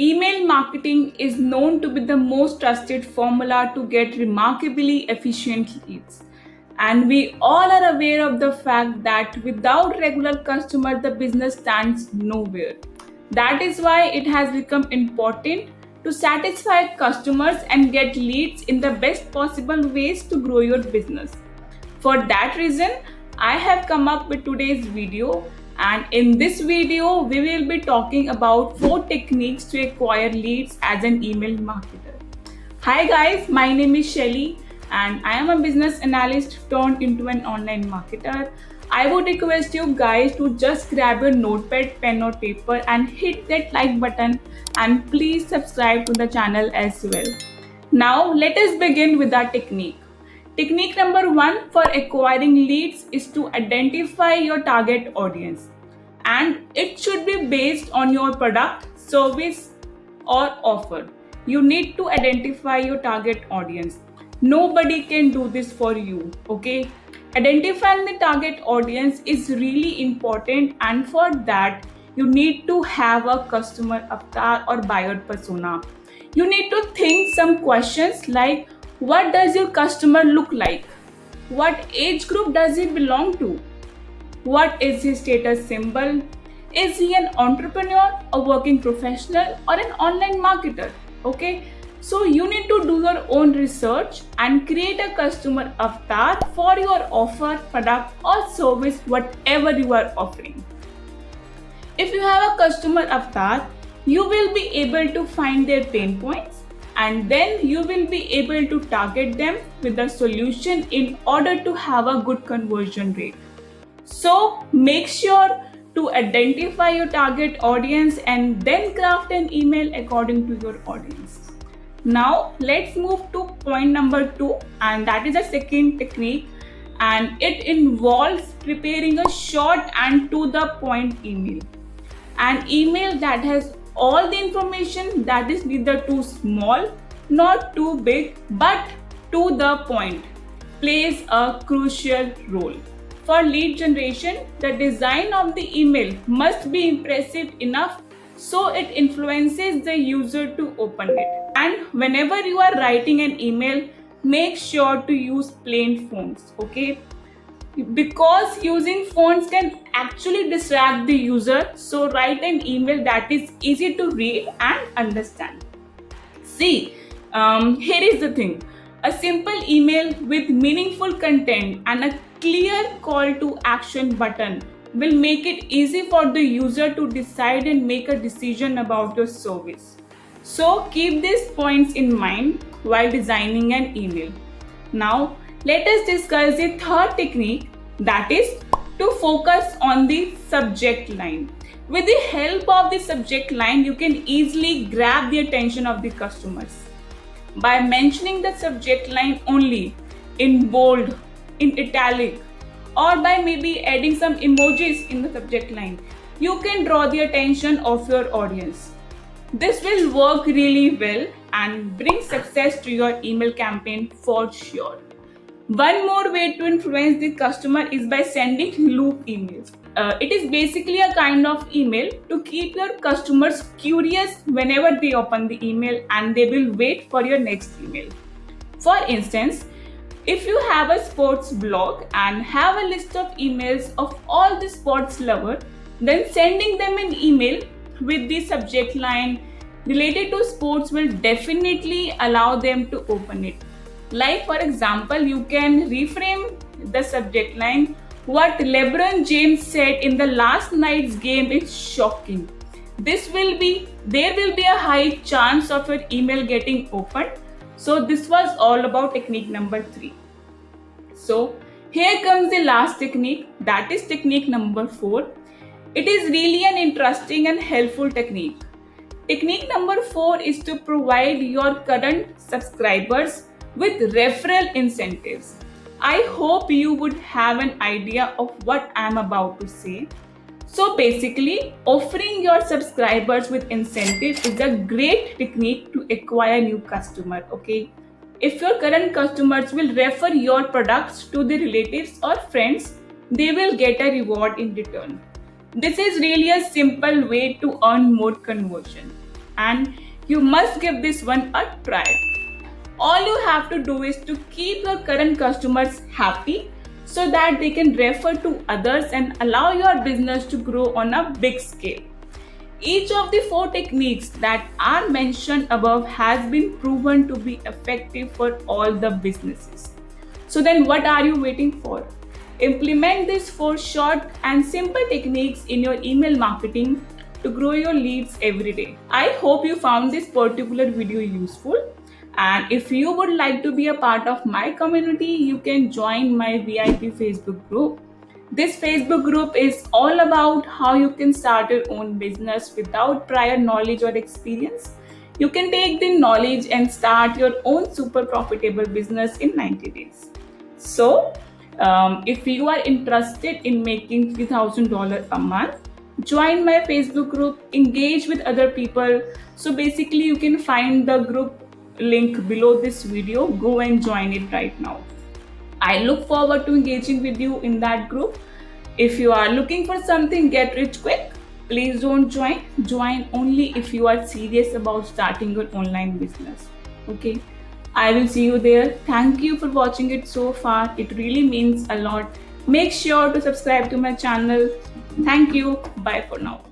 Email marketing is known to be the most trusted formula to get remarkably efficient leads. And we all are aware of the fact that without regular customers, the business stands nowhere. That is why it has become important to satisfy customers and get leads in the best possible ways to grow your business. For that reason, I have come up with today's video, and in this video we will be talking about 4 techniques to acquire leads as an email marketer. Hi guys, my name is Shelly and I am a business analyst turned into an online marketer. I would request you guys to just grab your notepad, pen or paper and hit that like button, and please subscribe to the channel as well. Now let us begin with our technique. Technique number 1 for acquiring leads is to identify your target audience, and it should be based on your product, service, or offer. You need to identify your target audience. Nobody can do this for you, okay? Identifying the target audience is really important, and for that, you need to have a customer avatar or buyer persona. You need to think some questions like, what does your customer look like? What age group does he belong to? What is his status symbol? Is he an entrepreneur, a working professional, or an online marketer? Okay, so you need to do your own research and create a customer avatar for your offer, product, or service, whatever you are offering. If you have a customer avatar, you will be able to find their pain points, and then you will be able to target them with a solution in order to have a good conversion rate. So make sure to identify your target audience and then craft an email according to your audience. Now let's move to point number 2, and that is a second technique, and it involves preparing a short and to the point email. An email that has all the information, that is neither too small nor too big but to the point, plays a crucial role. For lead generation, the design of the email must be impressive enough so it influences the user to open it. And whenever you are writing an email, make sure to use plain fonts, okay? Because using fonts can actually distract the user, so write an email that is easy to read and understand. See, here is the thing. A simple email with meaningful content and a clear call to action button will make it easy for the user to decide and make a decision about your service. So keep these points in mind while designing an email. Now, let us discuss the third technique, that is to focus on the subject line. With the help of the subject line, you can easily grab the attention of the customers. By mentioning the subject line only in bold, in italic, or by maybe adding some emojis in the subject line, you can draw the attention of your audience. This will work really well and bring success to your email campaign for sure. One more way to influence the customer is by sending loop emails. It is basically a kind of email to keep your customers curious whenever they open the email, and they will wait for your next email. For instance, if you have a sports blog and have a list of emails of all the sports lovers, then sending them an email with the subject line related to sports will definitely allow them to open it. Like for example, you can reframe the subject line, what LeBron James said in the last night's game is shocking. There will be a high chance of your email getting opened. So this was all about technique number 3. So here comes the last technique, that is technique number 4. It is really an interesting and helpful technique. Technique number 4 is to provide your current subscribers with referral incentives. I hope you would have an idea of what I am about to say. So basically, offering your subscribers with incentives is a great technique to acquire new customer, okay? If your current customers will refer your products to their relatives or friends, they will get a reward in return. This is really a simple way to earn more conversion. and you must give this one a try. All you have to do is to keep your current customers happy so that they can refer to others and allow your business to grow on a big scale. Each of the four techniques that are mentioned above has been proven to be effective for all the businesses. So then what are you waiting for? Implement these four short and simple techniques in your email marketing to grow your leads every day. I hope you found this particular video useful. And if you would like to be a part of my community, you can join my VIP Facebook group. This Facebook group is all about how you can start your own business without prior knowledge or experience. You can take the knowledge and start your own super profitable business in 90 days. So, if you are interested in making $3,000 a month, join my Facebook group, engage with other people. So, basically, you can find the group link below this video. Go and join it right now. I look forward to engaging with you in that group. If you are looking for something get rich quick, please don't join. Join only if you are serious about starting your online business. Okay. I will see you there. Thank you for watching it so far. It really means a lot. Make sure to subscribe to my channel. Thank you. Bye for now.